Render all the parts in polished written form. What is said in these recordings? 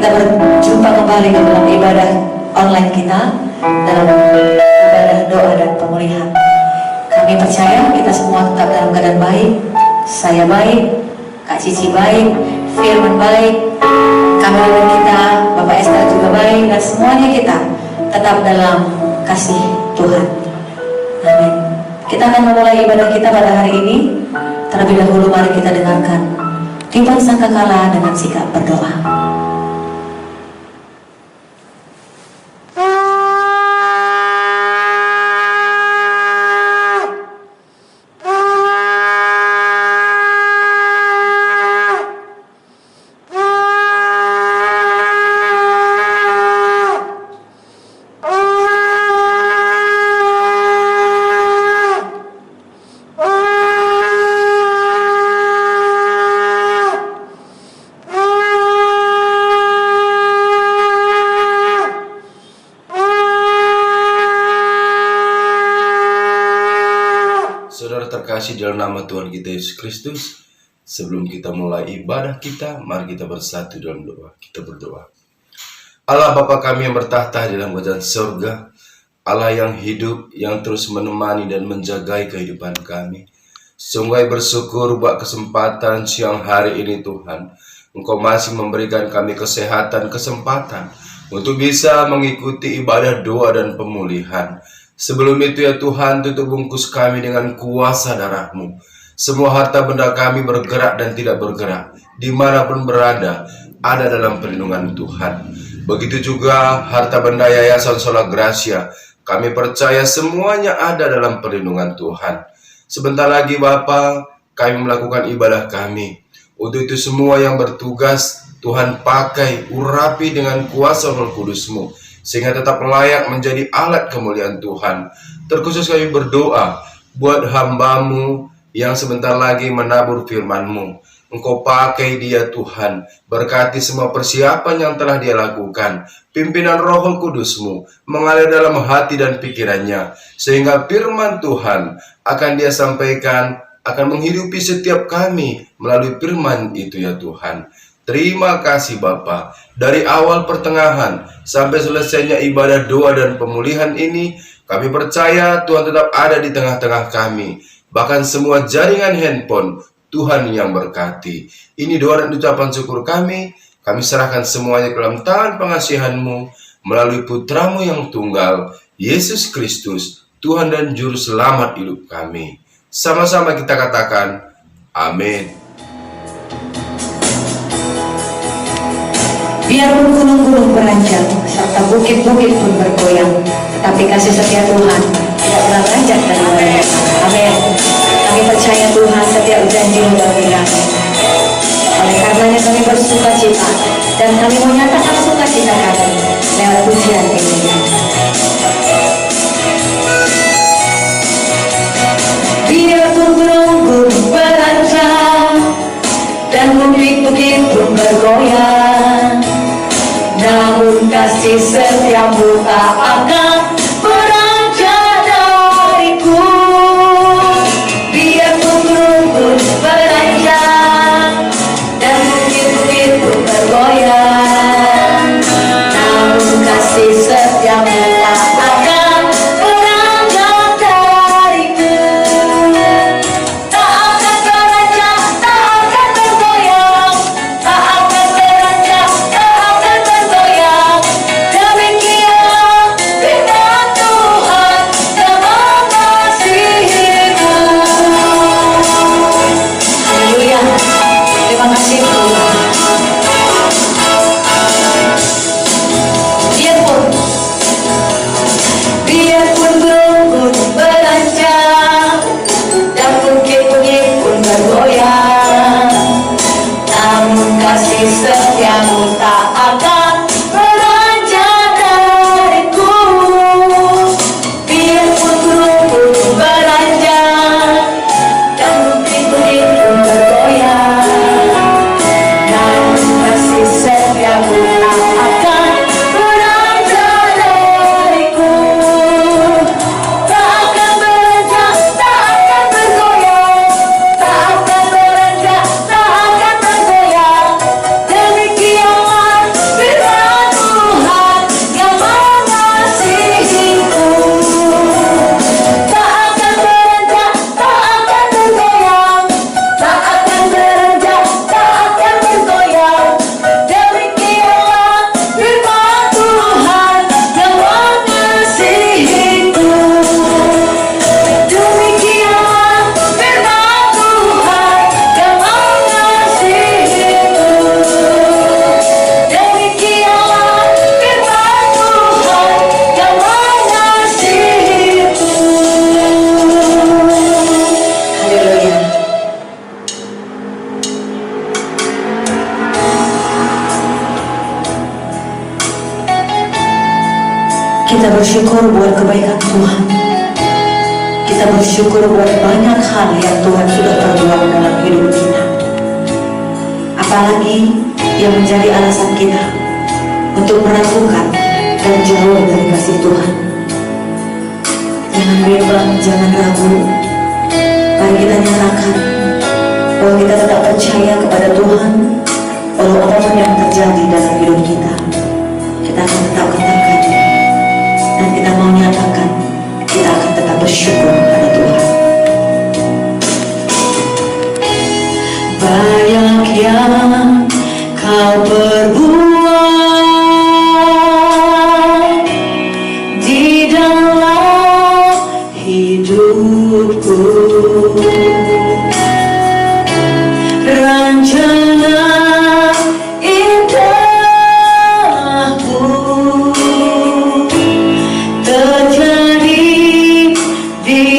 kita berjumpa kembali dalam ibadah online kita, dalam ibadah doa dan pemulihan. Kami percaya kita semua tetap dalam keadaan baik. Saya baik, Kak Cici baik, Firman baik, kameramen kita, Bapak Esther juga baik, dan semuanya kita tetap dalam kasih Tuhan. Amin. Kita akan memulai ibadah kita pada hari ini. Terlebih dahulu mari kita dengarkan Timbang Sangkakala dengan sikap berdoa. Saudara terkasih dalam nama Tuhan kita Yesus Kristus, sebelum kita mulai ibadah kita, mari kita bersatu dalam doa. Kita berdoa. Allah Bapa kami yang bertahta di dalam kerajaan surga, Allah yang hidup, yang terus menemani dan menjagai kehidupan kami. Sungguh bersyukur buat kesempatan siang hari ini Tuhan. Engkau masih memberikan kami kesehatan, kesempatan untuk bisa mengikuti ibadah doa dan pemulihan. Sebelum itu ya Tuhan, tutup bungkus kami dengan kuasa darah-Mu. Semua harta benda kami bergerak dan tidak bergerak, dimanapun berada, ada dalam perlindungan Tuhan. Begitu juga harta benda Yayasan Sola Gracia, kami percaya semuanya ada dalam perlindungan Tuhan. Sebentar lagi Bapa, kami melakukan ibadah kami. Untuk itu semua yang bertugas, Tuhan pakai, urapi dengan kuasa Roh Kudus-Mu, sehingga tetap layak menjadi alat kemuliaan Tuhan. Terkhusus kami berdoa buat hamba-Mu yang sebentar lagi menabur firman-Mu. Engkau pakai dia Tuhan, berkati semua persiapan yang telah dia lakukan. Pimpinan Roh Kudus-Mu mengalir dalam hati dan pikirannya, sehingga firman Tuhan akan dia sampaikan, akan menghidupi setiap kami melalui firman itu ya Tuhan. Terima kasih Bapa. Dari awal pertengahan sampai selesainya ibadah doa dan pemulihan ini, kami percaya Tuhan tetap ada di tengah-tengah kami. Bahkan semua jaringan handphone, Tuhan yang berkati. Ini doa dan ucapan syukur kami serahkan semuanya ke dalam tangan pengasihan-Mu melalui Putra-Mu yang tunggal, Yesus Kristus, Tuhan dan Juru Selamat hidup kami. Sama-sama kita katakan, amin. Biarpun gunung-gunung beranjak, serta bukit-bukit pun bergoyang, tetapi kasih setia Tuhan tidak pernah beranjak dari mereka. Amin. Kami percaya Tuhan setiap janji-Mu bagi kami. Oleh karenanya kami bersuka cita, dan kami menyatakan sukacita kami lewat pujian ini. Biarpun gunung-gunung beranjak, dan bukit-bukit pun bergoyang, namun kasih setia-Mu tak akan beranjak dariku. Biarpun gunung-gunung beranjak, dan bukit-bukit pun bergoyang, namun kasih setia-Mu tak akan beranjak dariku. Tak akan beranjak, tak akan bergoyang, tak akan beranjak, tak akan bergoyang. Demikian bersyukur buat kebaikan Tuhan. Kita bersyukur buat banyak hal yang Tuhan sudah perbuat dalam hidup kita. Apalagi yang menjadi alasan kita untuk meragukan dan jauh dari kasih Tuhan. Jangan bimbang, jangan ragu. Mari kita nyatakan bahwa kita tetap percaya kepada Tuhan. Walau apapun yang terjadi dalam hidup kita, kita akan tetap katakan dan kita mau nyatakan kita akan tetap bersyukur kepada Tuhan. Banyak yang kau perbuat di dalam hidupku. Rencana indahmu terjadi di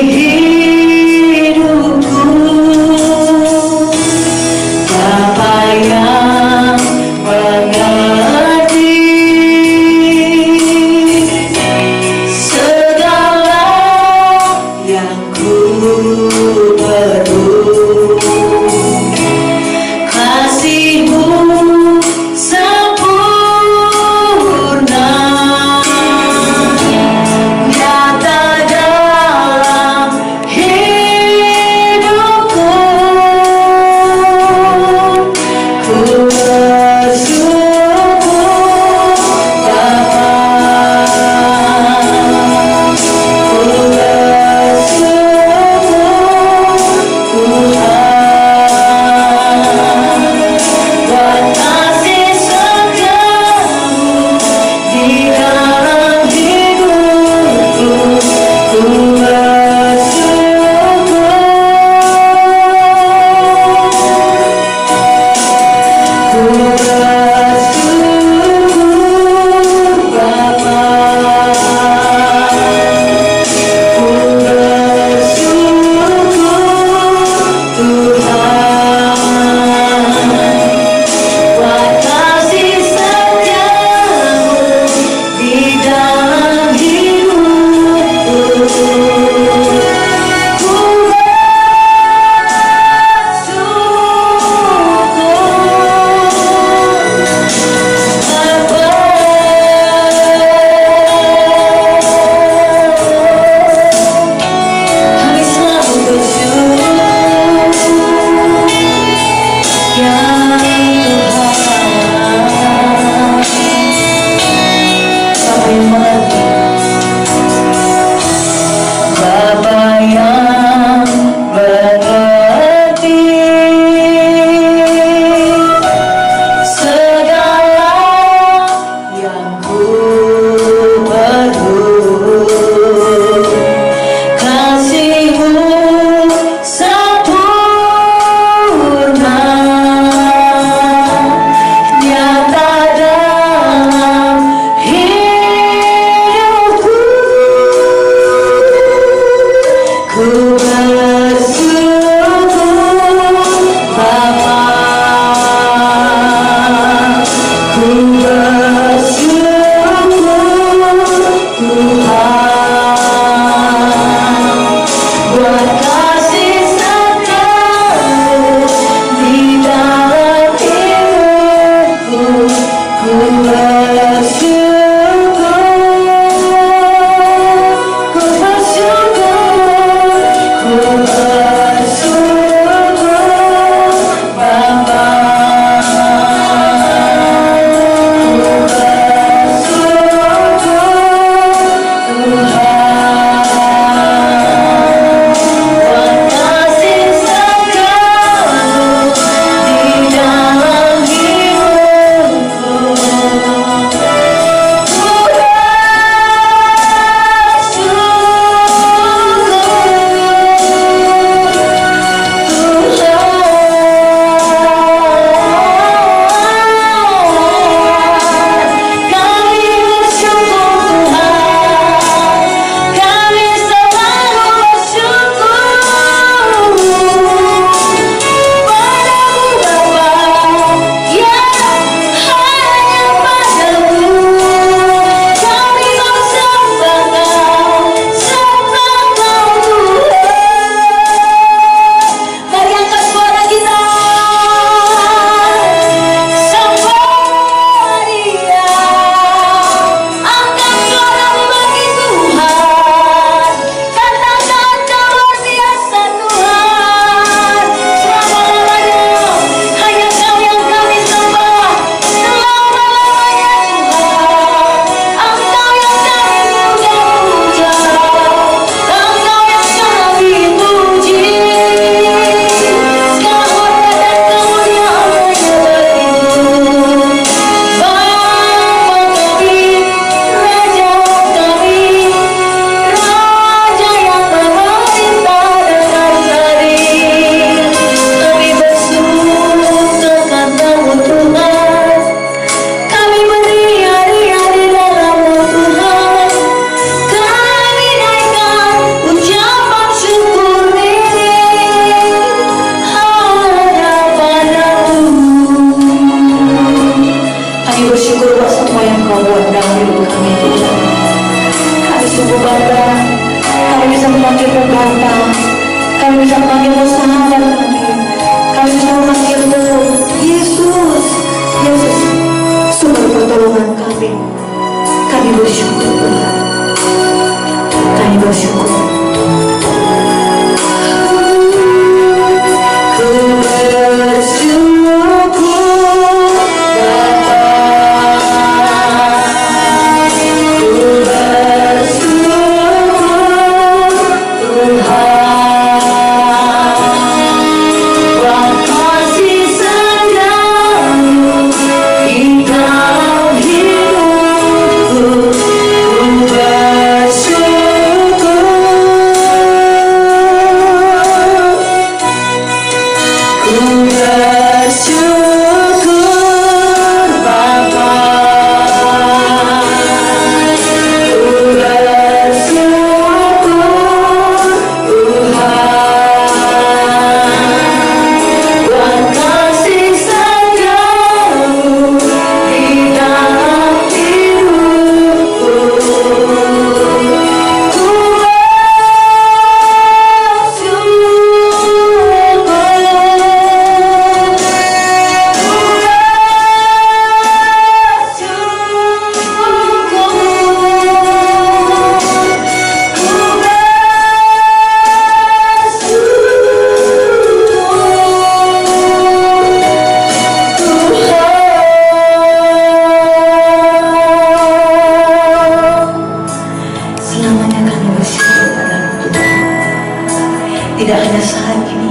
Tidak hanya saat ini,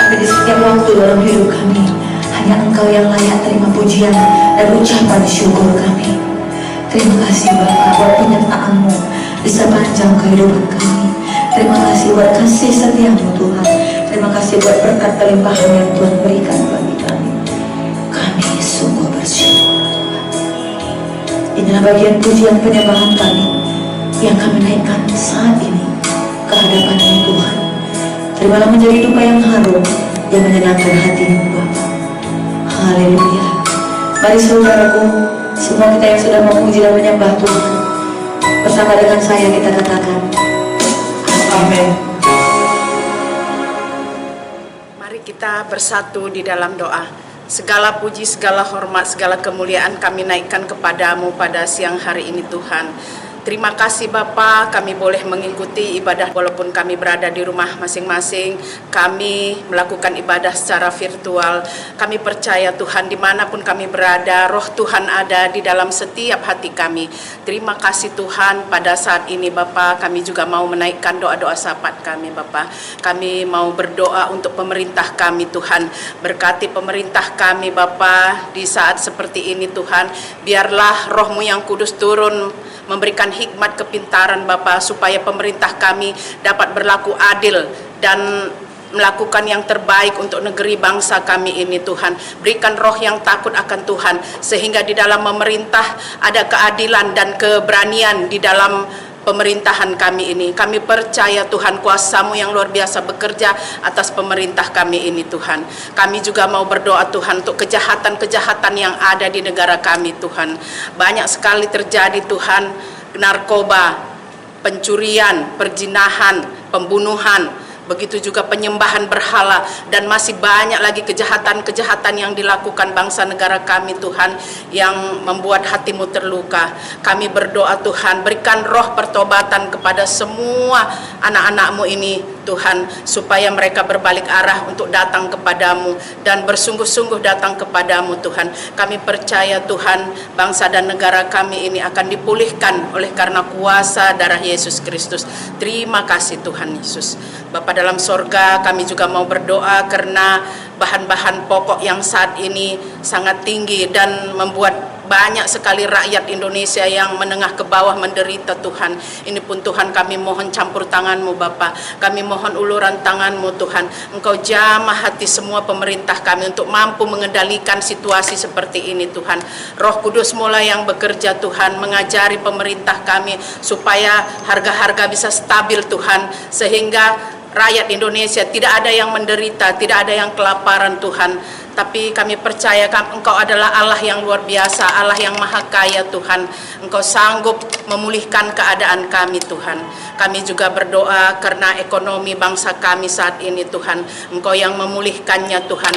tapi di setiap waktu dalam hidup kami, hanya Engkau yang layak terima pujian dan ucapan syukur kami. Terima kasih Bapa buat penyertaan-Mu di sepanjang kehidupan kami. Terima kasih buat kasih setia-Mu Tuhan. Terima kasih buat berkat kelimpahan yang Tuhan berikan bagi kami. Kami sungguh bersyukur. Inilah bagian pujian penyembahan kami yang kami naikkan saat ini ke hadapan-Mu Tuhan. Terimalah menjadi duka yang harum yang menyenangkan hati-Mu Bapa. Haleluya. Mari saudaraku, semua kita yang sudah memuji dan menyembah Tuhan, bersama dengan saya kita katakan amin. Mari kita bersatu di dalam doa. Segala puji, segala hormat, segala kemuliaan kami naikkan kepadamu pada siang hari ini Tuhan. Terima kasih Bapa, kami boleh mengikuti ibadah walaupun kami berada di rumah masing-masing. Kami melakukan ibadah secara virtual. Kami percaya Tuhan dimanapun kami berada, roh Tuhan ada di dalam setiap hati kami. Terima kasih Tuhan, pada saat ini Bapa, kami juga mau menaikkan doa-doa syafaat kami Bapa. Kami mau berdoa untuk pemerintah kami Tuhan. Berkati pemerintah kami Bapa di saat seperti ini Tuhan. Biarlah roh-Mu yang kudus turun, memberikan hikmat kepintaran Bapa, supaya pemerintah kami dapat berlaku adil dan melakukan yang terbaik untuk negeri bangsa kami ini Tuhan. Berikan roh yang takut akan Tuhan, sehingga di dalam memerintah ada keadilan dan keberanian di dalam pemerintahan kami ini. Kami percaya Tuhan, kuasa-Mu yang luar biasa bekerja atas pemerintah kami ini Tuhan. Kami juga mau berdoa Tuhan untuk kejahatan-kejahatan yang ada di negara kami Tuhan. Banyak sekali terjadi Tuhan, narkoba, pencurian, perzinahan, pembunuhan, begitu juga penyembahan berhala, dan masih banyak lagi kejahatan-kejahatan yang dilakukan bangsa negara kami Tuhan, yang membuat hati-Mu terluka. Kami berdoa Tuhan, berikan roh pertobatan kepada semua anak-anak-Mu ini Tuhan, supaya mereka berbalik arah untuk datang kepadamu dan bersungguh-sungguh datang kepadamu Tuhan. Kami percaya Tuhan, bangsa dan negara kami ini akan dipulihkan oleh karena kuasa darah Yesus Kristus. Terima kasih Tuhan Yesus. Bapa dalam sorga, kami juga mau berdoa karena bahan-bahan pokok yang saat ini sangat tinggi dan membuat banyak sekali rakyat Indonesia yang menengah ke bawah menderita Tuhan. Ini pun Tuhan kami mohon campur tangan-Mu Bapa. Kami mohon uluran tangan-Mu Tuhan. Engkau jamah hati semua pemerintah kami untuk mampu mengendalikan situasi seperti ini Tuhan. Roh Kudus mulai yang bekerja Tuhan, mengajari pemerintah kami supaya harga-harga bisa stabil Tuhan, sehingga rakyat Indonesia tidak ada yang menderita, tidak ada yang kelaparan Tuhan. Tapi kami percaya Engkau adalah Allah yang luar biasa, Allah yang maha kaya Tuhan. Engkau sanggup memulihkan keadaan kami Tuhan. Kami juga berdoa karena ekonomi bangsa kami saat ini Tuhan. Engkau yang memulihkannya Tuhan.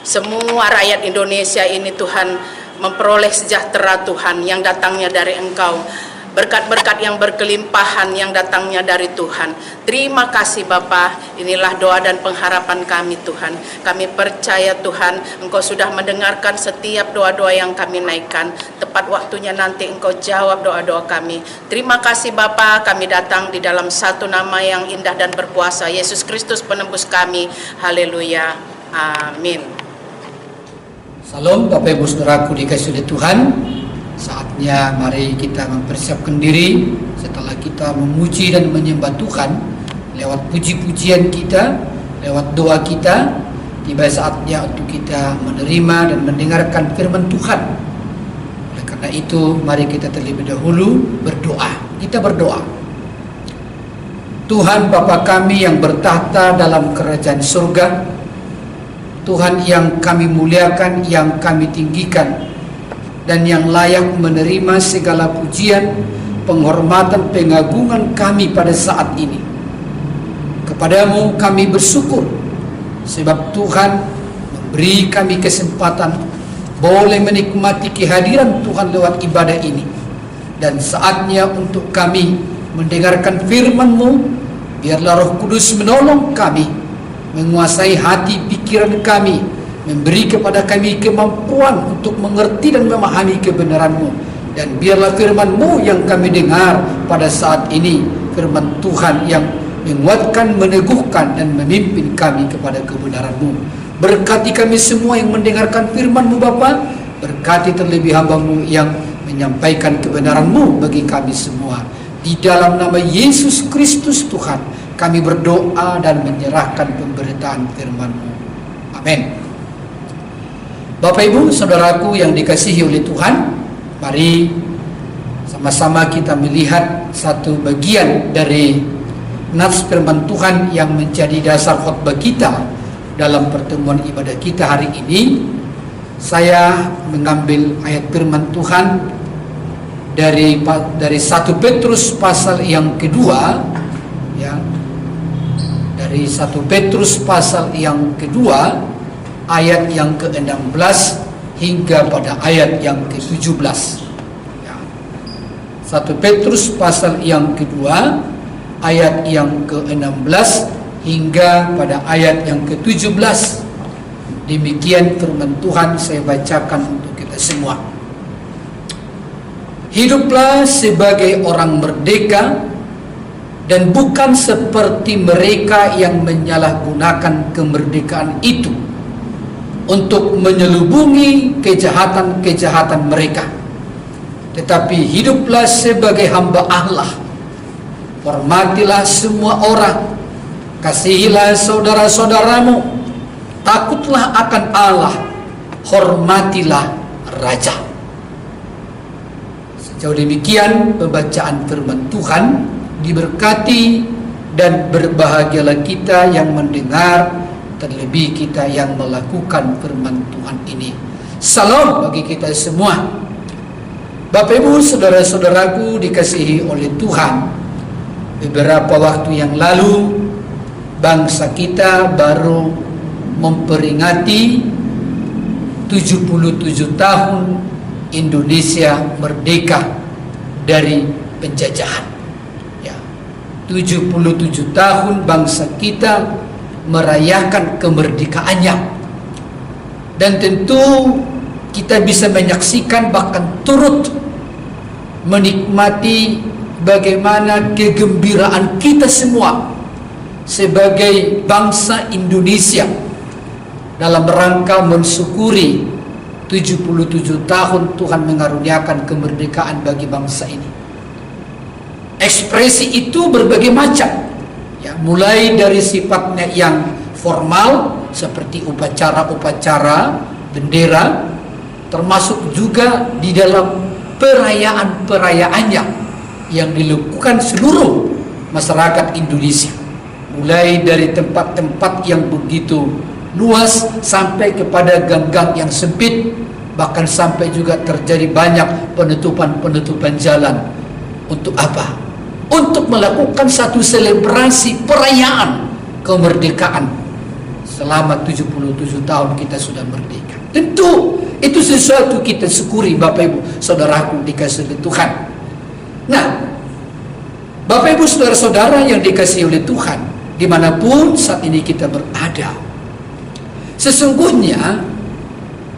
Semua rakyat Indonesia ini Tuhan memperoleh sejahtera Tuhan yang datangnya dari Engkau. Berkat-berkat yang berkelimpahan yang datangnya dari Tuhan. Terima kasih Bapa. Inilah doa dan pengharapan kami Tuhan. Kami percaya Tuhan, Engkau sudah mendengarkan setiap doa-doa yang kami naikkan. Tepat waktunya nanti Engkau jawab doa-doa kami. Terima kasih Bapa. Kami datang di dalam satu nama yang indah dan berkuasa, Yesus Kristus penebus kami. Haleluya. Amin. Salam Bapak Ibu Saudaraku dikasihi oleh Tuhan. Saatnya mari kita mempersiapkan diri setelah kita memuji dan menyembah Tuhan lewat puji-pujian kita, lewat doa kita. tiba saatnya untuk kita menerima dan mendengarkan firman Tuhan. Oleh karena itu, mari kita terlebih dahulu berdoa. Kita berdoa. Tuhan Bapa kami yang bertahta dalam kerajaan surga, Tuhan yang kami muliakan, yang kami tinggikan, dan yang layak menerima segala pujian, penghormatan, pengagungan kami pada saat ini. Kepadamu kami bersyukur, sebab Tuhan memberi kami kesempatan boleh menikmati kehadiran Tuhan lewat ibadah ini. Dan saatnya untuk kami mendengarkan firman-Mu. Biarlah Roh Kudus menolong kami, menguasai hati pikiran kami, memberi kepada kami kemampuan untuk mengerti dan memahami kebenaran-Mu. Dan biarlah firman-Mu yang kami dengar pada saat ini, firman Tuhan yang menguatkan, meneguhkan, dan memimpin kami kepada kebenaran-Mu. Berkati kami semua yang mendengarkan firman-Mu Bapa. Berkati terlebih hamba-Mu yang menyampaikan kebenaran-Mu bagi kami semua. Di dalam nama Yesus Kristus Tuhan, kami berdoa dan menyerahkan pemberitaan firman-Mu. Amin. Bapak Ibu, saudaraku yang dikasihi oleh Tuhan, mari sama-sama kita melihat satu bagian dari nats firman Tuhan yang menjadi dasar khotbah kita dalam pertemuan ibadah kita hari ini. Saya mengambil ayat firman Tuhan dari 1 Petrus pasal yang kedua, ya, dari 1 Petrus pasal yang kedua ayat yang ke-16 hingga pada ayat yang ke-17. Ya. 1 Petrus pasal yang kedua ayat yang ke-16 hingga pada ayat yang ke-17. Demikian firman Tuhan, saya bacakan untuk kita semua. Hiduplah sebagai orang merdeka dan bukan seperti mereka yang menyalahgunakan kemerdekaan itu untuk menyelubungi kejahatan-kejahatan mereka. Tetapi hiduplah sebagai hamba Allah. Hormatilah semua orang. Kasihilah saudara-saudaramu. Takutlah akan Allah. Hormatilah Raja. Sejauh demikian pembacaan firman Tuhan. Diberkati dan berbahagialah kita yang mendengar, terlebih kita yang melakukan firman Tuhan ini. Salam bagi kita semua. Bapak Ibu, saudara-saudaraku dikasihi oleh Tuhan. Beberapa waktu yang lalu bangsa kita baru memperingati 77 tahun Indonesia merdeka dari penjajahan. 77 tahun bangsa kita merayakan kemerdekaannya. Dan tentu kita bisa menyaksikan, bahkan turut menikmati bagaimana kegembiraan kita semua sebagai bangsa Indonesia dalam rangka mensyukuri 77 tahun Tuhan mengaruniakan kemerdekaan bagi bangsa ini. Ekspresi itu berbagai macam, ya, mulai dari sifatnya yang formal seperti upacara-upacara bendera, termasuk juga di dalam perayaan-perayaannya yang dilakukan seluruh masyarakat Indonesia, mulai dari tempat-tempat yang begitu luas sampai kepada gang-gang yang sempit, bahkan sampai juga terjadi banyak penutupan jalan. Untuk apa? Untuk melakukan satu selebrasi perayaan kemerdekaan selama 77 tahun kita sudah merdeka. Tentu itu sesuatu kita syukuri, Bapak Ibu saudaraku dikasihi oleh Tuhan. Nah, Bapak Ibu saudara-saudara yang dikasihi oleh Tuhan, dimanapun saat ini kita berada, sesungguhnya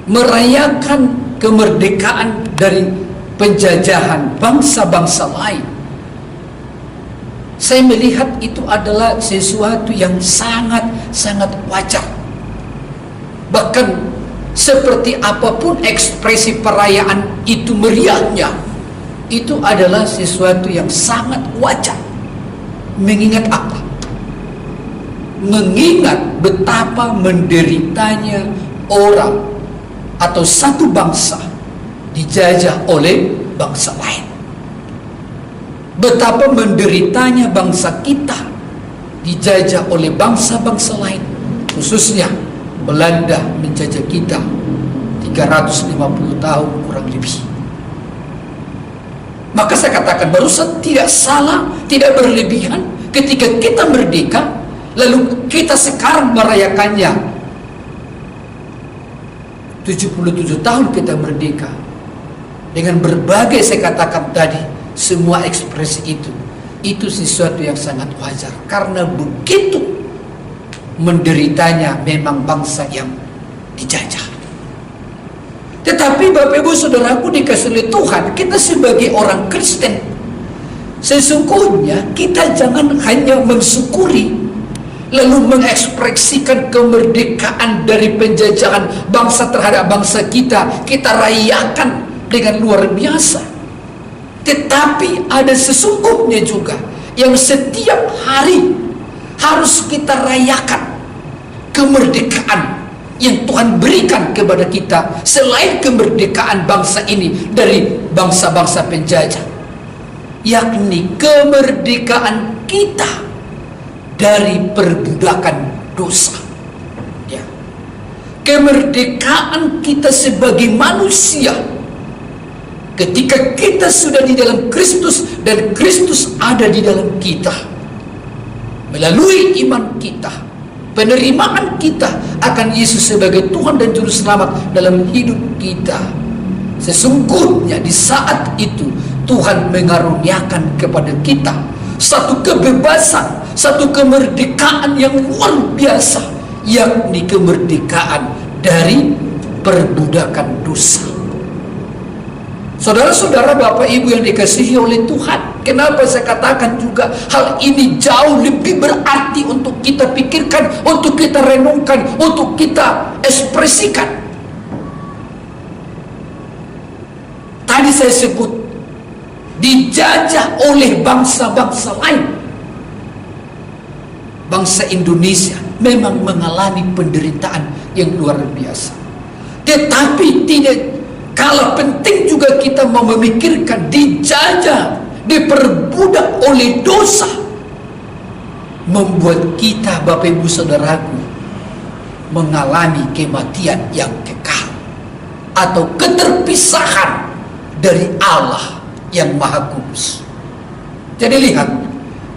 merayakan kemerdekaan dari penjajahan bangsa-bangsa lain, saya melihat itu adalah sesuatu yang sangat-sangat wajar. Bahkan seperti apapun ekspresi perayaan itu meriahnya, itu adalah sesuatu yang sangat wajar. Mengingat apa? mengingat betapa menderitanya orang atau satu bangsa dijajah oleh bangsa lain. Betapa menderitanya bangsa kita dijajah oleh bangsa-bangsa lain, khususnya Belanda menjajah kita 350 tahun kurang lebih. Maka saya katakan barusan tidak salah, tidak berlebihan ketika kita merdeka, lalu kita sekarang merayakannya 77 tahun kita merdeka dengan berbagai, saya katakan tadi, semua ekspresi itu sesuatu yang sangat wajar karena begitu menderitanya memang bangsa yang dijajah. Tetapi Bapak Ibu Saudaraku dikasih oleh Tuhan, kita sebagai orang Kristen, sesungguhnya kita jangan hanya mensyukuri lalu mengekspresikan kemerdekaan dari penjajahan bangsa terhadap bangsa kita rayakan dengan luar biasa. Tetapi ada sesungguhnya juga yang setiap hari harus kita rayakan kemerdekaan yang Tuhan berikan kepada kita selain kemerdekaan bangsa ini dari bangsa-bangsa penjajah, yakni kemerdekaan kita dari perbudakan dosa. Ya. Kemerdekaan kita sebagai manusia ketika kita sudah di dalam Kristus dan Kristus ada di dalam kita melalui iman kita, penerimaan kita akan Yesus sebagai Tuhan dan Juru Selamat dalam hidup kita. Sesungguhnya di saat itu Tuhan mengaruniakan kepada kita satu kebebasan, satu kemerdekaan yang luar biasa, yakni kemerdekaan dari perbudakan dosa. Saudara-saudara, Bapak Ibu yang dikasihi oleh Tuhan, kenapa saya katakan juga hal ini jauh lebih berarti untuk kita pikirkan, untuk kita renungkan, untuk kita ekspresikan. Tadi saya sebut dijajah oleh bangsa-bangsa lain. Bangsa Indonesia memang mengalami penderitaan yang luar biasa, tetapi tidak kalah penting juga kita mau memikirkan dijajah, diperbudak oleh dosa, membuat kita, Bapak Ibu Saudaraku, mengalami kematian yang kekal atau keterpisahan dari Allah yang Maha Kudus. Jadi lihat,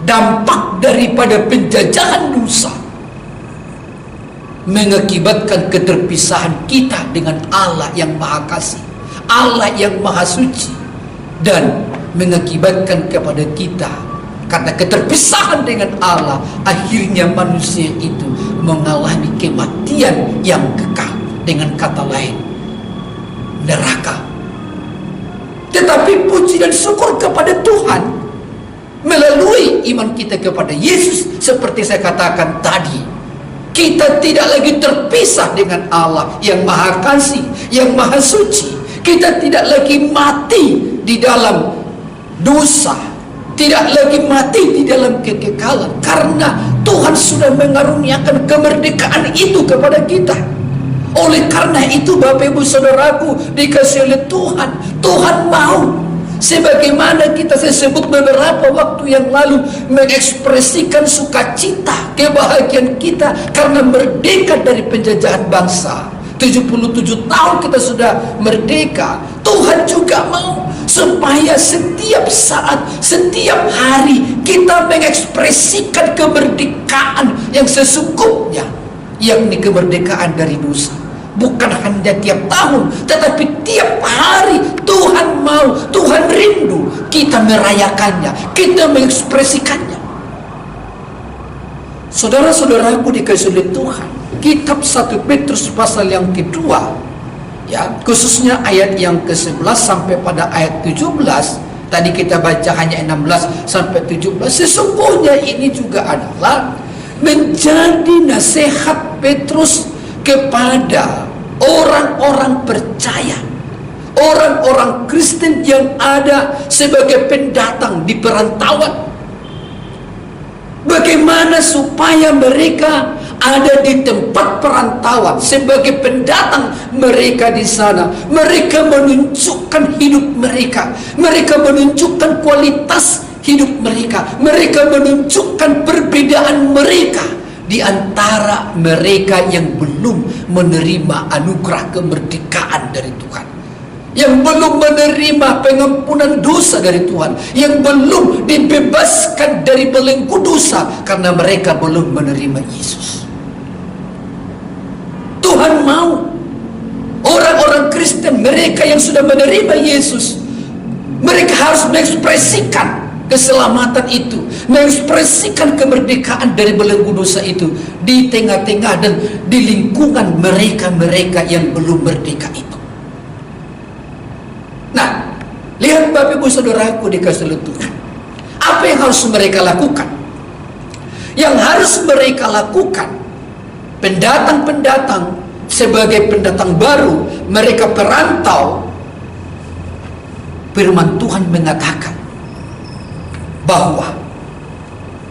dampak daripada penjajahan dosa mengakibatkan keterpisahan kita dengan Allah yang Maha Kasih, Allah yang Maha Suci, dan mengakibatkan kepada kita, karena keterpisahan dengan Allah, akhirnya manusia itu mengalami kematian yang kekal, dengan kata lain neraka. Tetapi puji dan syukur kepada Tuhan, melalui iman kita kepada Yesus, seperti saya katakan tadi, kita tidak lagi terpisah dengan Allah yang Maha Kasih, yang Maha Suci. Kita tidak lagi mati di dalam dosa, tidak lagi mati di dalam kekekalan, karena Tuhan sudah mengaruniakan kemerdekaan itu kepada kita. Oleh karena itu, Bapak Ibu Saudaraku dikasih oleh Tuhan, Tuhan mau, sebagaimana kita sebut beberapa waktu yang lalu, mengekspresikan sukacita, kebahagiaan kita karena merdeka dari penjajahan bangsa. 77 tahun kita sudah merdeka. Tuhan juga mau supaya setiap saat, setiap hari kita mengekspresikan kemerdekaan yang sesungguhnya, yakni kemerdekaan dari dosa. Bukan hanya tiap tahun, tetapi tiap hari Tuhan mau, Tuhan rindu kita merayakannya, kita mengekspresikannya. Saudara-saudaraku dikasihi oleh Tuhan, kitab 1 Petrus pasal yang kedua, ya, khususnya ayat yang ke-11 sampai pada ayat 17, tadi kita baca hanya 16 sampai 17, sesungguhnya ini juga adalah menjadi nasihat Petrus kepada orang-orang percaya, orang-orang Kristen yang ada sebagai pendatang di perantauan. Bagaimana supaya mereka ada di tempat perantauan sebagai pendatang mereka di sana. Mereka menunjukkan hidup mereka. Mereka menunjukkan kualitas hidup mereka. Mereka menunjukkan perbedaan mereka di antara mereka yang belum menerima anugerah kemerdekaan dari Tuhan, yang belum menerima pengampunan dosa dari Tuhan, yang belum dibebaskan dari belenggu dosa karena mereka belum menerima Yesus. Tuhan mau orang-orang Kristen, mereka yang sudah menerima Yesus, mereka harus mengekspresikan keselamatan itu, mengekspresikan kemerdekaan dari belenggu dosa itu di tengah-tengah dan di lingkungan mereka-mereka yang belum merdeka itu. Nah, lihat Bapak Ibu Saudaraku dikasih Tuhan, apa yang harus mereka lakukan? Yang harus mereka lakukan, pendatang-pendatang sebagai pendatang baru, mereka perantau, firman Tuhan mengatakan bahwa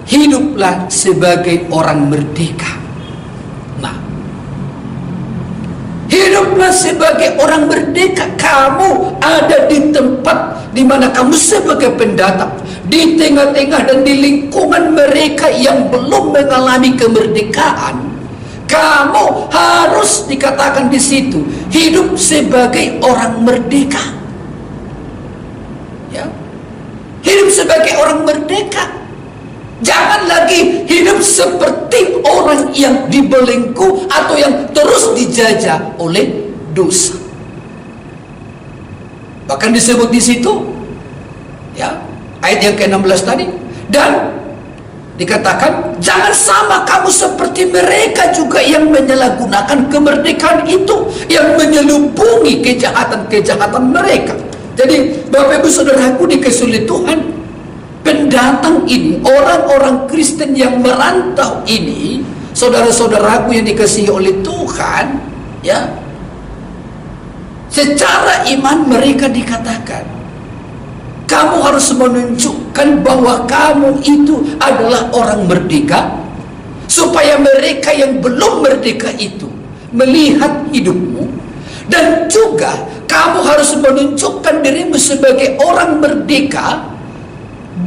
hiduplah sebagai orang merdeka. Nah, hiduplah sebagai orang merdeka. Kamu ada di tempat di mana kamu sebagai pendatang, di tengah-tengah dan di lingkungan mereka yang belum mengalami kemerdekaan. Kamu harus dikatakan di situ hidup sebagai orang merdeka. Ya, hidup sebagai orang merdeka. Jangan lagi hidup seperti orang yang dibelenggu atau yang terus dijajah oleh dosa. Bahkan disebut di situ, ya, ayat yang ke-16 tadi, dan dikatakan jangan sama kamu seperti mereka juga yang menyalahgunakan kemerdekaan itu, yang menyelubungi kejahatan-kejahatan mereka. Jadi Bapak Ibu Saudaraku dikasihi Tuhan, pendatang ini, orang-orang Kristen yang merantau ini, saudara-saudaraku yang dikasihi oleh Tuhan, ya, secara iman mereka dikatakan kamu harus menunjukkan bahwa kamu itu adalah orang merdeka, supaya mereka yang belum merdeka itu melihat hidupmu. Dan juga kamu harus menunjukkan dirimu sebagai orang merdeka,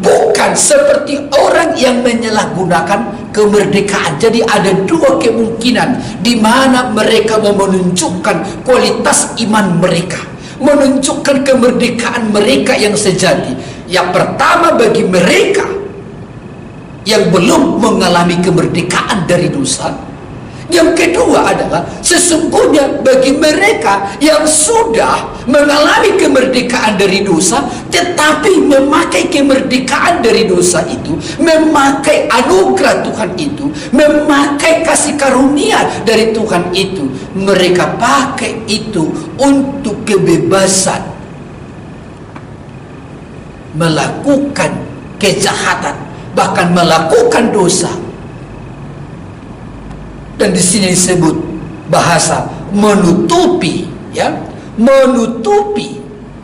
bukan seperti orang yang menyalahgunakan kemerdekaan. Jadi ada dua kemungkinan di mana mereka mau menunjukkan kualitas iman mereka, menunjukkan kemerdekaan mereka yang sejati. Yang pertama, bagi mereka yang belum mengalami kemerdekaan dari dosa. Yang kedua adalah sesungguhnya bagi mereka yang sudah mengalami kemerdekaan dari dosa, tetapi memakai kemerdekaan dari dosa itu, memakai anugerah Tuhan itu, memakai kasih karunia dari Tuhan itu, mereka pakai itu untuk kebebasan melakukan kejahatan, bahkan melakukan dosa. Dan di sini disebut bahasa menutupi, ya, menutupi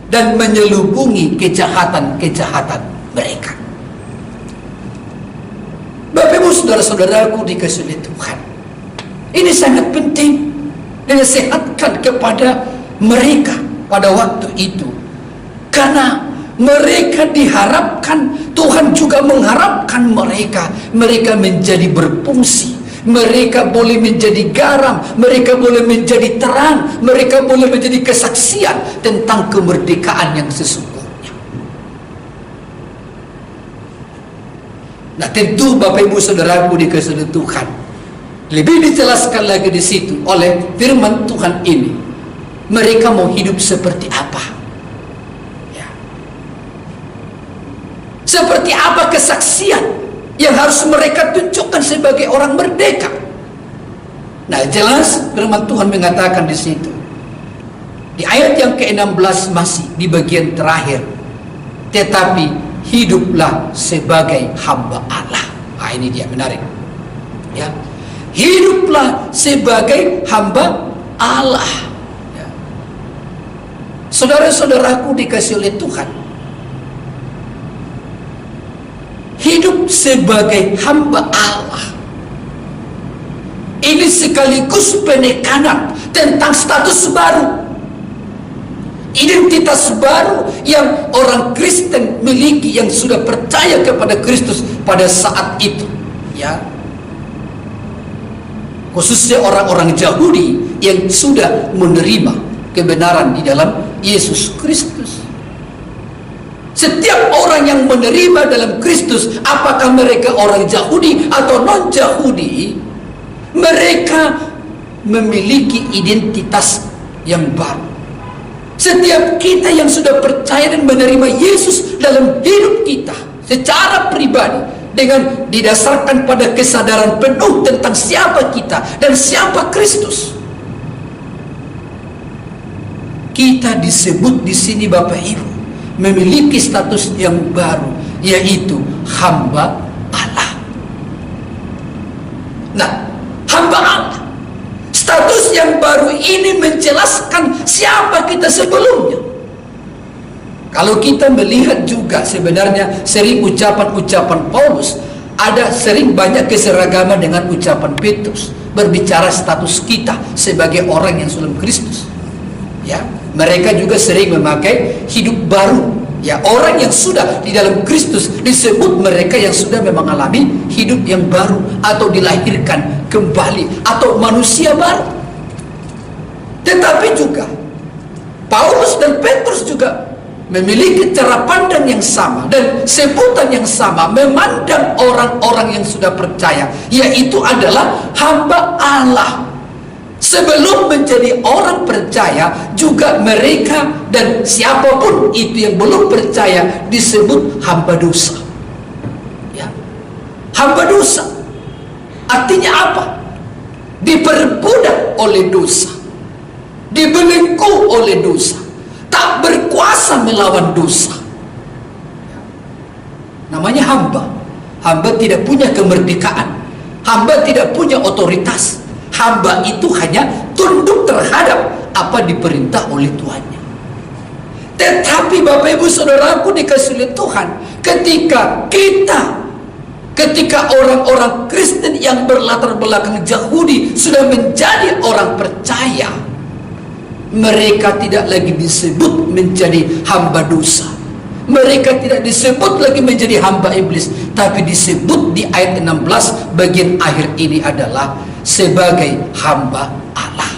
dan menyelubungi kejahatan-kejahatan mereka. Bapak Ibu saudara-saudaraku dikasihi Tuhan, ini sangat penting dinasihatkan kepada mereka pada waktu itu, karena mereka diharapkan, Tuhan juga mengharapkan mereka menjadi berfungsi. Mereka boleh menjadi garam, mereka boleh menjadi terang, mereka boleh menjadi kesaksian tentang kemerdekaan yang sesungguhnya. Nah, tentu Bapak Ibu Saudaraku dikasihi Tuhan, lebih dijelaskan lagi di situ oleh firman Tuhan ini. Mereka mau hidup seperti apa? Ya. Seperti apa kesaksian yang harus mereka tunjukkan sebagai orang merdeka? Nah, jelas firman Tuhan mengatakan di situ, di ayat yang ke-16 masih di bagian terakhir, tetapi hiduplah sebagai hamba Allah. Nah, ini dia menarik, ya, hiduplah sebagai hamba Allah, ya. Saudara-saudaraku dikasihi oleh Tuhan, hidup sebagai hamba Allah. Ini sekaligus penekanan tentang status baru, identitas baru yang orang Kristen miliki, yang sudah percaya kepada Kristus pada saat itu, ya. Khususnya orang-orang Yahudi yang sudah menerima kebenaran di dalam Yesus Kristus. Setiap orang yang menerima dalam Kristus, apakah mereka orang Yahudi atau non-Yahudi, mereka memiliki identitas yang baru. Setiap kita yang sudah percaya dan menerima Yesus dalam hidup kita secara pribadi, dengan didasarkan pada kesadaran penuh tentang siapa kita dan siapa Kristus, kita disebut di sini, Bapak Ibu, memiliki status yang baru, yaitu hamba Allah. Nah, hamba Allah, status yang baru ini menjelaskan siapa kita sebelumnya. Kalau kita melihat juga sebenarnya sering ucapan-ucapan Paulus, ada sering banyak keseragaman dengan ucapan Petrus berbicara status kita sebagai orang yang dalam Kristus. Ya, mereka juga sering memakai hidup baru. Ya, orang yang sudah di dalam Kristus disebut mereka yang sudah mengalami hidup yang baru atau dilahirkan kembali atau manusia baru. Tetapi juga Paulus dan Petrus juga memiliki cara pandang yang sama dan sebutan yang sama memandang orang-orang yang sudah percaya, yaitu adalah hamba Allah. Sebelum menjadi orang percaya, juga mereka dan siapapun itu yang belum percaya disebut hamba dosa. Ya. Hamba dosa artinya apa? Diperbudak oleh dosa, dibelenggu oleh dosa, tak berkuasa melawan dosa. Namanya hamba. Hamba tidak punya kemerdekaan, hamba tidak punya otoritas. Hamba itu hanya tunduk terhadap apa diperintah oleh Tuhannya. Tetapi Bapak Ibu Saudaraku dikasihi oleh Tuhan, ketika orang-orang Kristen yang berlatar belakang Yahudi sudah menjadi orang percaya, mereka tidak lagi disebut menjadi hamba dosa. Mereka tidak disebut lagi menjadi hamba iblis, tapi disebut di ayat 16 bagian akhir ini adalah sebagai hamba Allah.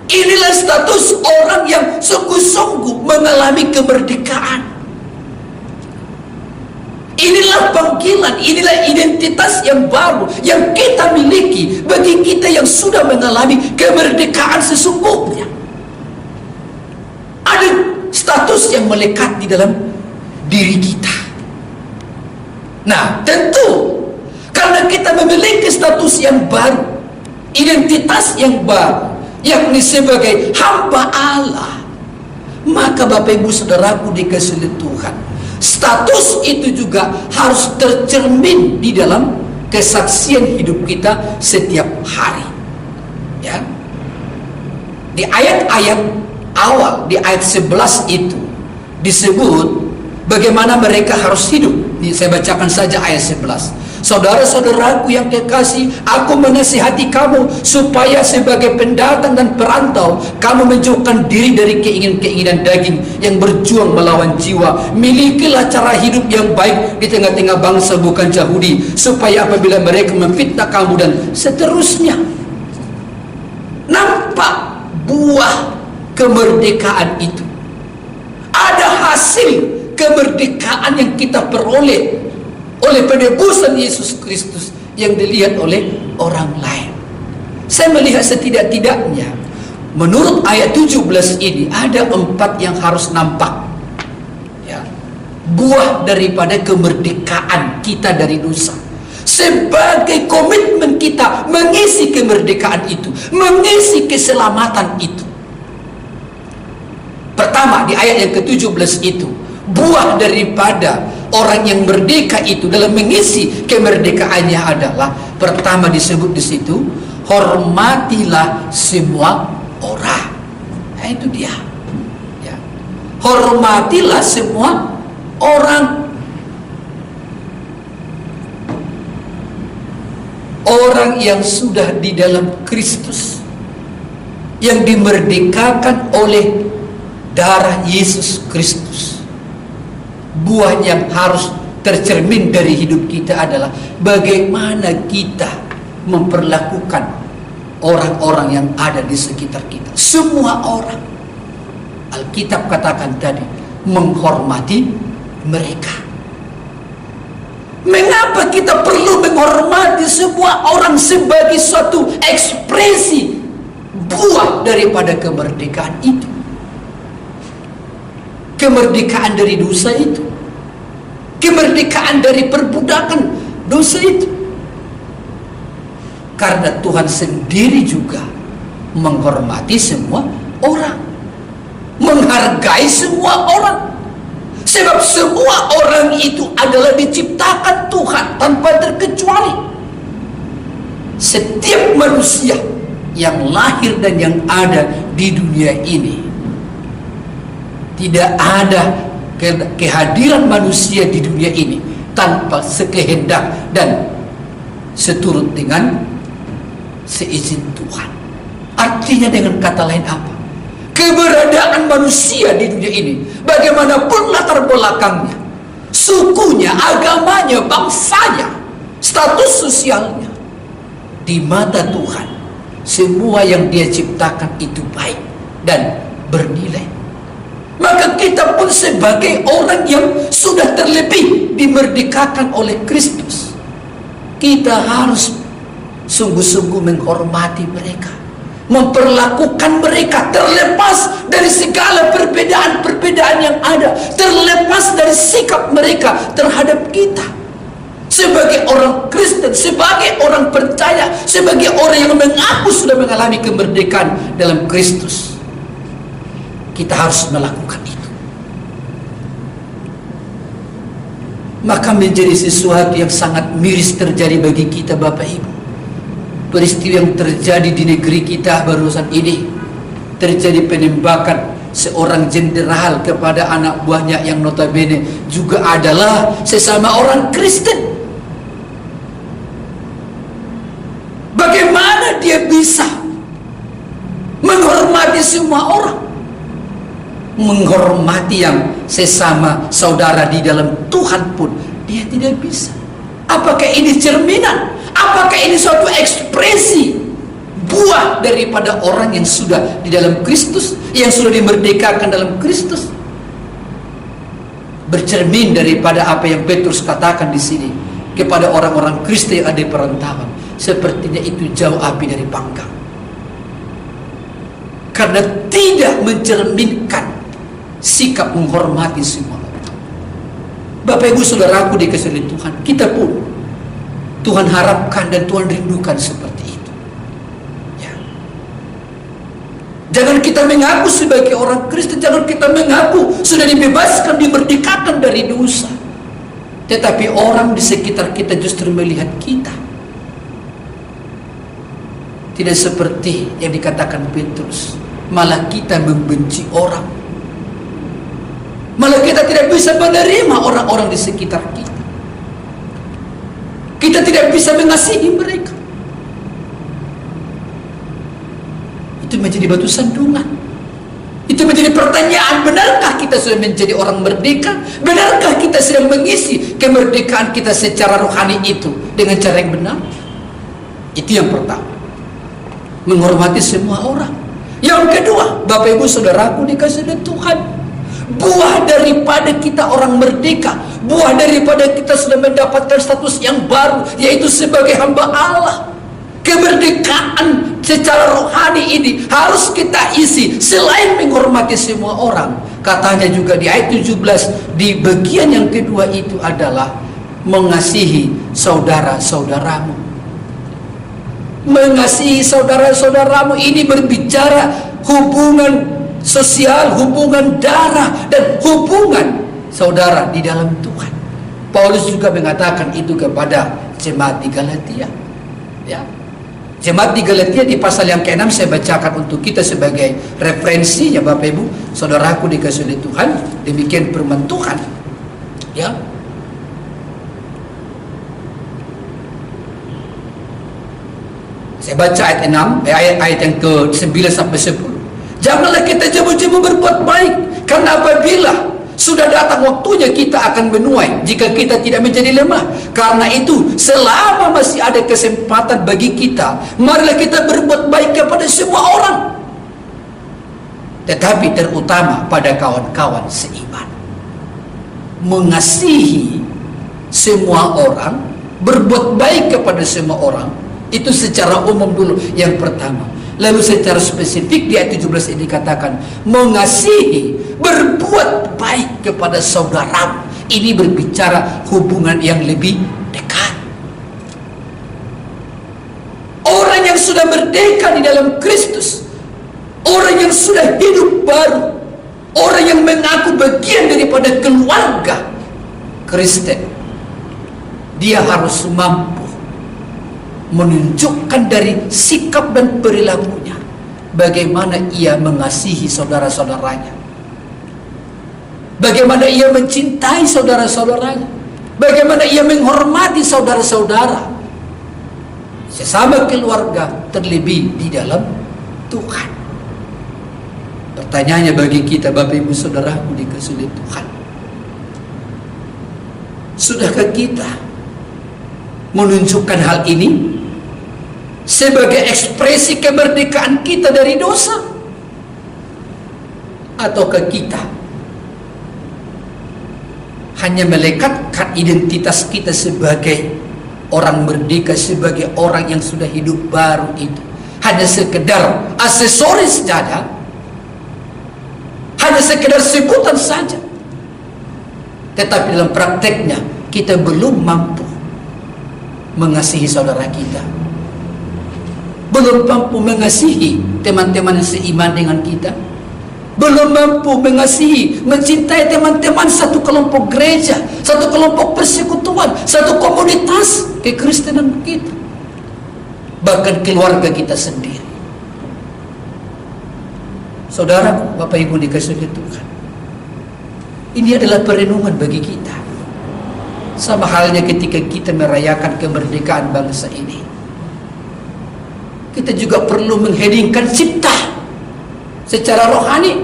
Inilah status orang yang sungguh-sungguh mengalami kemerdekaan. Inilah panggilan, inilah identitas yang baru yang kita miliki bagi kita yang sudah mengalami kemerdekaan sesungguhnya. Ada status yang melekat di dalam diri kita. Nah, tentu karena kita memiliki status yang baru, identitas yang baru, yakni sebagai hamba Allah, maka Bapak Ibu Saudaraku dikasihi Tuhan, status itu juga harus tercermin di dalam kesaksian hidup kita setiap hari. Ya. Di ayat-ayat awal, di ayat 11 itu disebut bagaimana mereka harus hidup. Saya bacakan saja ayat 11. Saudara-saudaraku yang kekasih, aku menasihati kamu supaya sebagai pendatang dan perantau, kamu menjauhkan diri dari keinginan-keinginan daging yang berjuang melawan jiwa. Milikilah cara hidup yang baik di tengah-tengah bangsa bukan Yahudi, supaya apabila mereka memfitnah kamu dan seterusnya. Nampak buah kemerdekaan itu. Ada hasil kemerdekaan yang kita peroleh oleh penebusan Yesus Kristus yang dilihat oleh orang lain. Saya melihat setidak-tidaknya menurut ayat 17 ini ada 4 yang harus nampak, ya, buah daripada kemerdekaan kita dari dosa, sebagai komitmen kita mengisi kemerdekaan itu, mengisi keselamatan itu. Pertama, di ayat yang ke-17 itu, buah daripada orang yang merdeka itu dalam mengisi kemerdekaannya adalah, pertama disebut di situ, hormatilah semua orang. Nah, itu dia. Ya. Hormatilah semua orang. orang yang sudah di dalam Kristus, yang dimerdekakan oleh darah Yesus Kristus. Buah yang harus tercermin dari hidup kita adalah bagaimana kita memperlakukan orang-orang yang ada di sekitar kita. Semua orang, Alkitab katakan tadi, menghormati mereka. Mengapa kita perlu menghormati semua orang sebagai suatu ekspresi buah daripada kemerdekaan itu? Kemerdekaan dari dosa itu, kemerdekaan dari perbudakan dosa itu. Karena Tuhan sendiri juga menghormati semua orang, menghargai semua orang. Sebab semua orang itu adalah diciptakan Tuhan tanpa terkecuali. Setiap manusia yang lahir dan yang ada di dunia ini, tidak ada kehadiran manusia di dunia ini tanpa sekehendak dan seturut dengan seizin Tuhan. Artinya dengan kata lain apa? Keberadaan manusia di dunia ini, bagaimanapun latar belakangnya, sukunya, agamanya, bangsanya, status sosialnya, di mata Tuhan semua yang Dia ciptakan itu baik dan bernilai. Maka kita pun sebagai orang yang sudah terlebih dimerdekakan oleh Kristus, kita harus sungguh-sungguh menghormati mereka, memperlakukan mereka terlepas dari segala perbedaan-perbedaan yang ada, terlepas dari sikap mereka terhadap kita. Sebagai orang Kristen, sebagai orang percaya, sebagai orang yang mengaku sudah mengalami kemerdekaan dalam Kristus, kita harus melakukan itu. Maka menjadi sesuatu yang sangat miris terjadi bagi kita, Bapak Ibu. Peristiwa yang terjadi di negeri kita barusan ini, terjadi penembakan seorang jenderal kepada anak buahnya yang notabene juga adalah sesama orang Kristen. Bagaimana dia bisa menghormati semua orang, menghormati yang sesama saudara di dalam Tuhan pun dia tidak bisa? Apakah ini cerminan? Apakah ini suatu ekspresi buah daripada orang yang sudah di dalam Kristus, yang sudah dimerdekakan dalam Kristus? Bercermin daripada apa yang Petrus katakan di sini kepada orang-orang Kristen yang ada di perantauan, sepertinya itu jauh api dari panggang. Karena tidak mencerminkan sikap menghormati semua orang. Bapak Ibu Saudaraku dikasihi Tuhan, kita pun Tuhan harapkan dan Tuhan rindukan seperti itu. Ya. Jangan kita mengaku sebagai orang Kristen, jangan kita mengaku sudah dibebaskan, dimerdekakan dari dosa, tetapi orang di sekitar kita justru melihat kita tidak seperti yang dikatakan Petrus. Malah kita membenci orang, malah kita tidak bisa menerima orang-orang di sekitar kita. Kita tidak bisa mengasihi mereka. Itu menjadi batu sandungan. Itu menjadi pertanyaan, benarkah kita sudah menjadi orang merdeka? Benarkah kita sedang mengisi kemerdekaan kita secara rohani itu dengan cara yang benar? Itu yang pertama, menghormati semua orang. Yang kedua, Bapak Ibu Saudaraku dikasihi Tuhan, buah daripada kita orang merdeka, buah daripada kita sudah mendapatkan status yang baru, yaitu sebagai hamba Allah. Kemerdekaan secara rohani ini harus kita isi selain menghormati semua orang. Katanya juga di ayat 17 di bagian yang kedua itu adalah mengasihi saudara-saudaramu. Mengasihi saudara-saudaramu ini berbicara hubungan sosial, hubungan darah, dan hubungan saudara di dalam Tuhan. Paulus juga mengatakan itu kepada jemaat di Galatia. Ya. Jemaat di Galatia di pasal yang ke-6 saya bacakan untuk kita sebagai referensinya, Bapak Ibu Saudaraku dikasihi Tuhan. Demikian firman Tuhan. Ya. Saya baca ayat 6, ayat yang ke-9 sampai 10. Janganlah kita jemu-jemu berbuat baik, karena apabila sudah datang waktunya kita akan menuai jika kita tidak menjadi lemah. Karena itu, selama masih ada kesempatan bagi kita, marilah kita berbuat baik kepada semua orang, tetapi terutama pada kawan-kawan seiman. Mengasihi semua orang, berbuat baik kepada semua orang, itu secara umum dulu yang pertama. Lalu secara spesifik di ayat 17 ini dikatakan mengasihi, berbuat baik kepada saudara. Ini berbicara hubungan yang lebih dekat. Orang yang sudah merdeka di dalam Kristus, orang yang sudah hidup baru, orang yang mengaku bagian daripada keluarga Kristen, dia harus mampu menunjukkan dari sikap dan perilakunya bagaimana ia mengasihi saudara-saudaranya, bagaimana ia mencintai saudara-saudaranya, bagaimana ia menghormati saudara-saudara sesama keluarga, terlebih di dalam Tuhan. Pertanyaannya bagi kita, Bapak Ibu Saudaraku dikasihi Tuhan, sudahkah kita menunjukkan hal ini sebagai ekspresi kemerdekaan kita dari dosa? Ataukah kita hanya melekatkan identitas kita sebagai orang merdeka, sebagai orang yang sudah hidup baru itu hanya sekedar aksesoris saja, hanya sekedar sebutan saja, tetapi dalam prakteknya kita belum mampu mengasihi saudara kita, belum mampu mengasihi teman-teman seiman dengan kita, belum mampu mengasihi, mencintai teman-teman satu kelompok gereja, satu kelompok persekutuan, satu komunitas kekristenan kita, bahkan keluarga kita sendiri. Saudara, Bapak Ibu dikasihi Tuhan, ini adalah perenungan bagi kita. Sama halnya ketika kita merayakan kemerdekaan bangsa ini, kita juga perlu mengheningkan cipta secara rohani.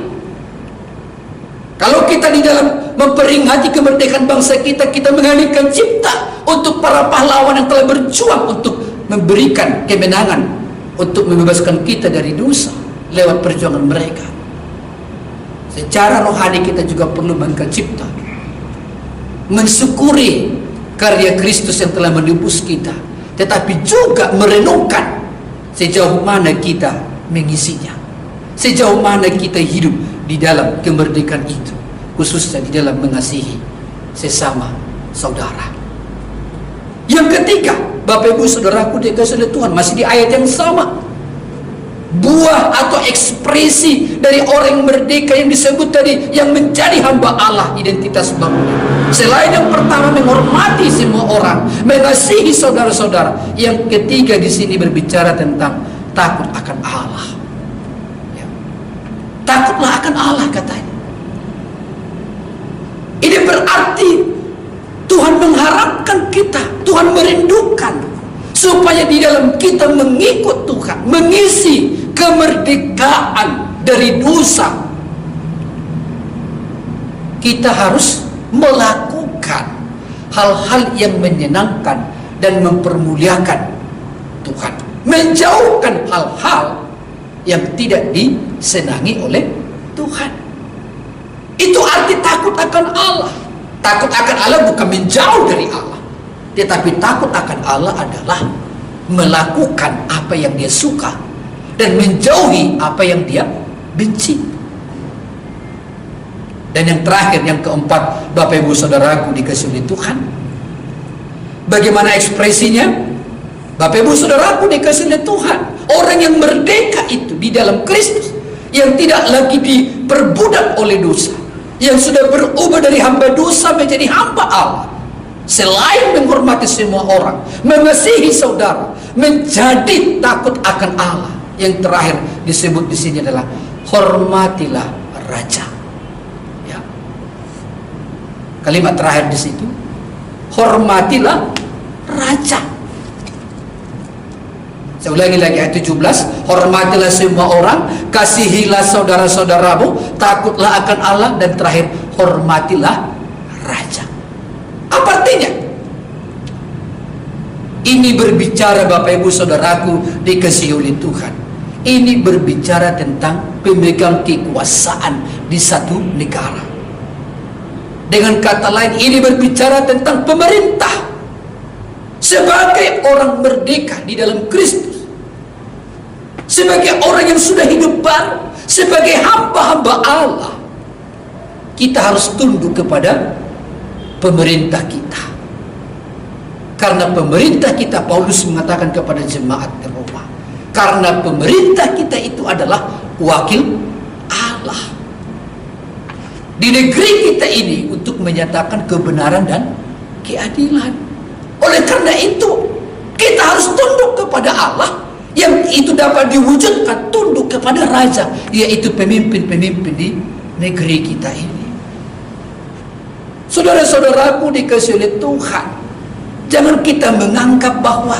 Kalau kita di dalam memperingati kemerdekaan bangsa kita, kita mengheningkan cipta untuk para pahlawan yang telah berjuang untuk memberikan kemenangan, untuk membebaskan kita dari dosa lewat perjuangan mereka. Secara rohani kita juga perlu mengheningkan cipta, mensyukuri karya Kristus yang telah menebus kita, tetapi juga merenungkan sejauh mana kita mengisinya, sejauh mana kita hidup di dalam kemerdekaan itu, khususnya di dalam mengasihi sesama saudara. Yang ketiga, Bapak Ibu Saudaraku dikasihi Tuhan, masih di ayat yang sama, buah atau ekspresi dari orang merdeka yang disebut tadi, yang menjadi hamba Allah, identitas bangunan. Selain yang pertama menghormati semua orang, mengasihi saudara-saudara, yang ketiga di sini berbicara tentang takut akan Allah. Ya. Takutlah akan Allah katanya. Ini berarti Tuhan mengharapkan kita, Tuhan merindukan supaya di dalam kita mengikut Tuhan, mengisi kemerdekaan dari dosa, kita harus melakukan hal-hal yang menyenangkan dan mempermuliakan Tuhan, menjauhkan hal-hal yang tidak disenangi oleh Tuhan. Itu arti takut akan Allah. Takut akan Allah bukan menjauh dari Allah, tetapi takut akan Allah adalah melakukan apa yang Dia suka dan menjauhi apa yang Dia benci. Dan yang terakhir, yang keempat, Bapak Ibu Saudaraku dikasihi Tuhan, bagaimana ekspresinya? Bapak Ibu Saudaraku dikasihi Tuhan, orang yang merdeka itu di dalam Kristus, yang tidak lagi diperbudak oleh dosa, yang sudah berubah dari hamba dosa menjadi hamba Allah, selain menghormati semua orang, mengasihi saudara, menjadi takut akan Allah. Yang terakhir disebut di sini adalah hormatilah raja. Ya. Kalimat terakhir di situ, hormatilah raja. Saya ulangi lagi ayat 17, hormatilah semua orang, kasihilah saudara-saudaramu, takutlah akan Allah, dan terakhir hormatilah raja. Apa artinya? Ini berbicara, Bapak Ibu Saudaraku dikasihi oleh Tuhan, ini berbicara tentang pemegang kekuasaan di satu negara. Dengan kata lain, ini berbicara tentang pemerintah sebagai orang merdeka di dalam Kristus, sebagai orang yang sudah hidup baru, sebagai hamba-hamba Allah. Kita harus tunduk kepada pemerintah kita. Karena pemerintah kita, Paulus mengatakan kepada jemaat di Roma, karena pemerintah kita itu adalah wakil Allah di negeri kita ini untuk menyatakan kebenaran dan keadilan. Oleh karena itu, kita harus tunduk kepada Allah, yang itu dapat diwujudkan tunduk kepada raja, yaitu pemimpin-pemimpin di negeri kita ini. Saudara-saudaraku dikasihi oleh Tuhan, jangan kita menganggap bahwa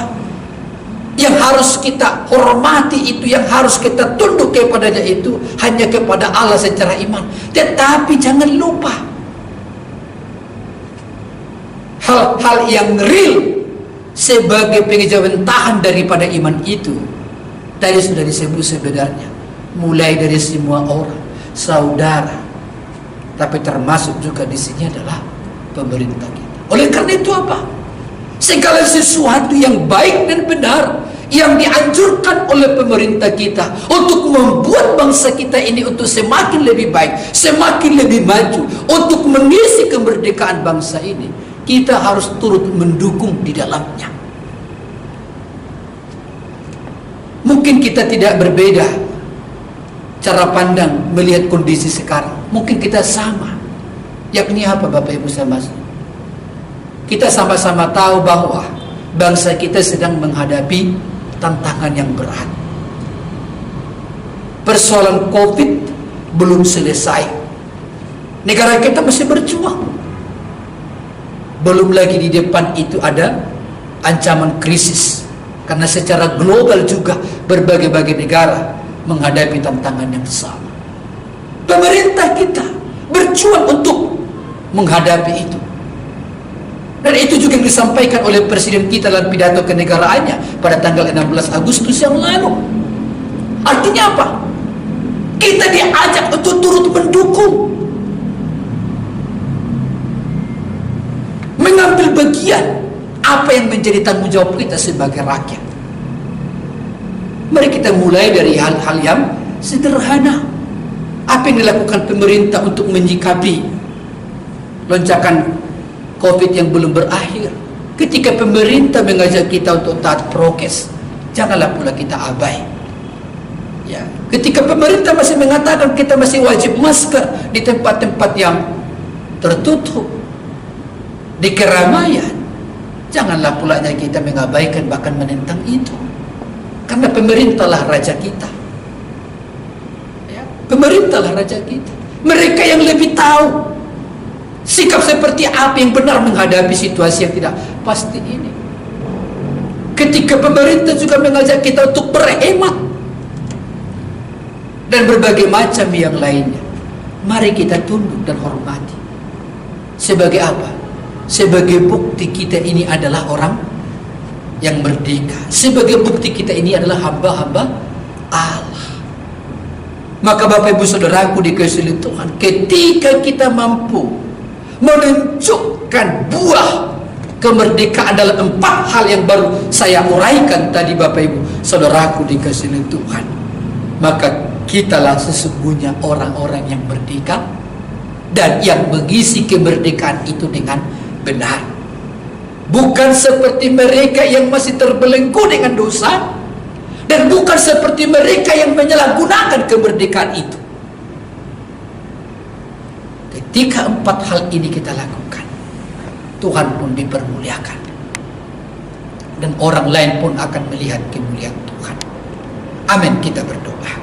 yang harus kita hormati itu, yang harus kita tunduk kepadanya itu hanya kepada Allah secara iman. Tetapi jangan lupa hal-hal yang real sebagai pengejawentahan daripada iman itu. Tadi sudah disebut sebenarnya, mulai dari semua orang, saudara, tapi termasuk juga di sini adalah pemerintah kita. Oleh karena itu apa? Segala sesuatu yang baik dan benar yang dianjurkan oleh pemerintah kita untuk membuat bangsa kita ini untuk semakin lebih baik, semakin lebih maju, untuk mengisi kemerdekaan bangsa ini, kita harus turut mendukung di dalamnya. Mungkin kita tidak berbeda cara pandang melihat kondisi sekarang, mungkin kita sama. Yakni apa, Bapak Ibu sama? Kita sama-sama tahu bahwa bangsa kita sedang menghadapi tantangan yang berat. Persoalan COVID belum selesai. Negara kita masih berjuang. Belum lagi di depan itu ada ancaman krisis. Karena secara global juga berbagai-bagai negara menghadapi tantangan yang sama. Pemerintah kita berjuang untuk menghadapi itu. Dan itu juga yang disampaikan oleh Presiden kita dalam pidato kenegaraannya pada tanggal 16 Agustus yang lalu. Artinya apa? Kita diajak untuk turut mendukung, mengambil bagian apa yang menjadi tanggung jawab kita sebagai rakyat. Mari kita mulai dari hal-hal yang sederhana. Apa yang dilakukan pemerintah untuk menyikapi lonjakan COVID yang belum berakhir? Ketika pemerintah mengajak kita untuk taat prokes, janganlah pula kita abai. Ya, ketika pemerintah masih mengatakan kita masih wajib masker di tempat-tempat yang tertutup, di keramaian, janganlah pula kita mengabaikan bahkan menentang itu. Karena pemerintahlah raja kita. Ya, pemerintahlah raja kita. Mereka yang lebih tahu sikap seperti apa yang benar menghadapi situasi yang tidak pasti ini. Ketika pemerintah juga mengajak kita untuk berhemat dan berbagai macam yang lainnya, mari kita tunduk dan hormati. Sebagai apa? Sebagai bukti kita ini adalah orang yang merdeka. Sebagai bukti kita ini adalah hamba-hamba Allah. Maka Bapak Ibu Saudaraku dikasihi Tuhan, ketika kita mampu menunjukkan buah kemerdekaan dalam 4 hal yang baru saya uraikan tadi, Bapak Ibu Saudaraku dikasihi Tuhan, maka kitalah sesungguhnya orang-orang yang merdeka dan yang mengisi kemerdekaan itu dengan benar. Bukan seperti mereka yang masih terbelenggu dengan dosa, dan bukan seperti mereka yang menyalahgunakan kemerdekaan itu. Ketika 4 hal ini kita lakukan, Tuhan pun dipermuliakan, dan orang lain pun akan melihat kemuliaan Tuhan. Amin. Kita berdoa.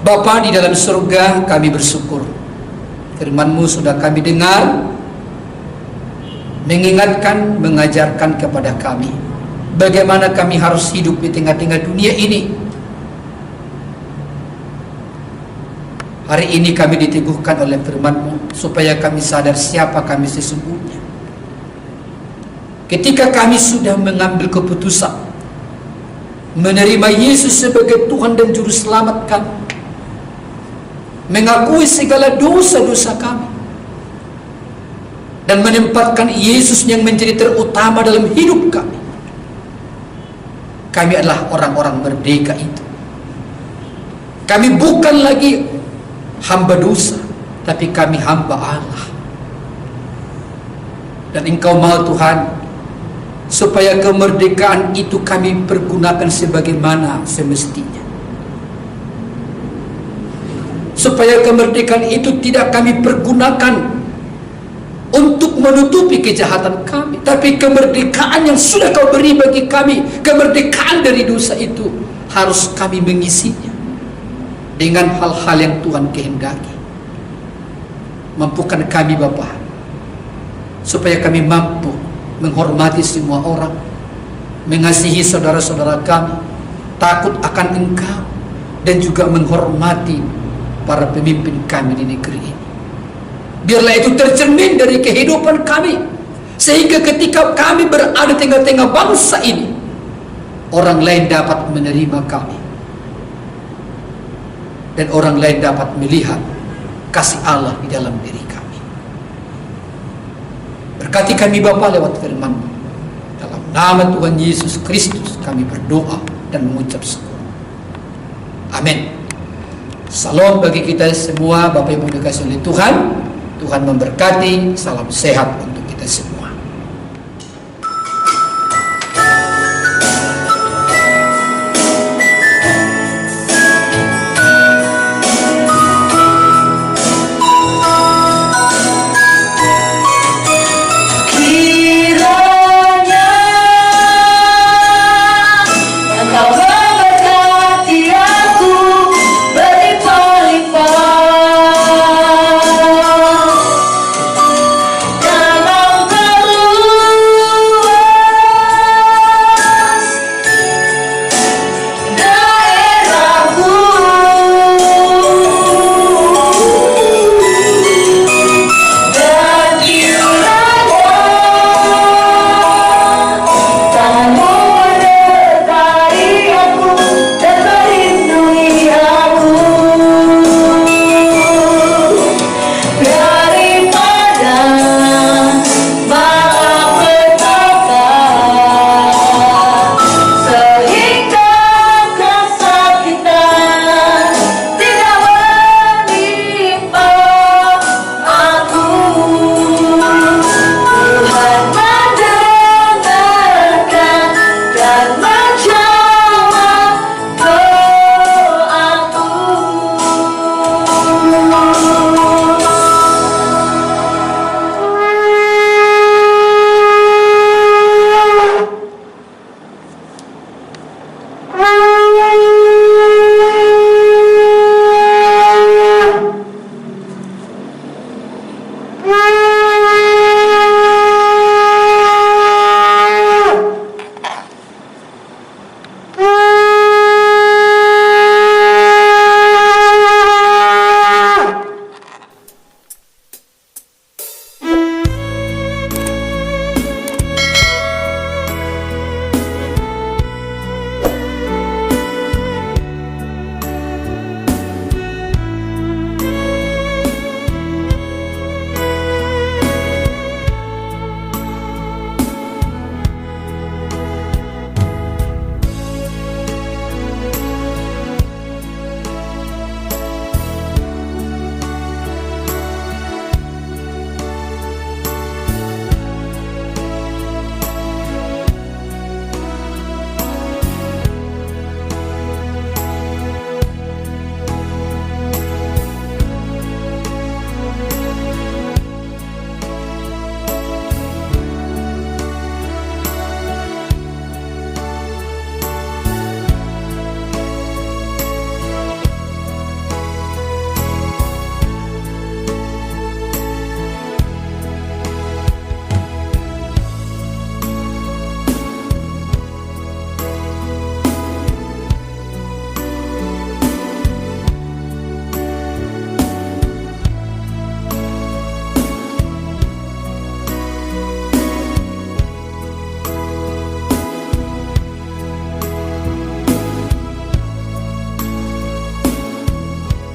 Bapa di dalam surga, kami bersyukur firman-Mu sudah kami dengar, mengingatkan, mengajarkan kepada kami bagaimana kami harus hidup di tengah-tengah dunia ini. Hari ini kami diteguhkan oleh firman-Mu supaya kami sadar siapa kami sesungguhnya. Ketika kami sudah mengambil keputusan menerima Yesus sebagai Tuhan dan Juru Selamat kami, mengakui segala dosa-dosa kami, dan menempatkan Yesus yang menjadi terutama dalam hidup kami, kami adalah orang-orang merdeka itu. Kami bukan lagi hamba dosa, tapi kami hamba Allah. Dan Engkau mau Tuhan, supaya kemerdekaan itu kami pergunakan sebagaimana semestinya. Supaya kemerdekaan itu tidak kami pergunakan untuk menutupi kejahatan kami, tapi kemerdekaan yang sudah Kau beri bagi kami, kemerdekaan dari dosa itu, harus kami mengisinya dengan hal-hal yang Tuhan kehendaki. Mampukan kami Bapa, supaya kami mampu menghormati semua orang, mengasihi saudara-saudara kami, takut akan Engkau, dan juga menghormati para pemimpin kami di negeri ini. Biarlah itu tercermin dari kehidupan kami, sehingga ketika kami berada di tengah-tengah bangsa ini, orang lain dapat menerima kami, dan orang lain dapat melihat kasih Allah di dalam diri kami. Berkati kami Bapa lewat firman-Mu. Dalam nama Tuhan Yesus Kristus kami berdoa dan mengucap syukur. Amin. Salam bagi kita semua, Bapak Ibu dikasihi oleh Tuhan. Tuhan memberkati. Salam sehat untuk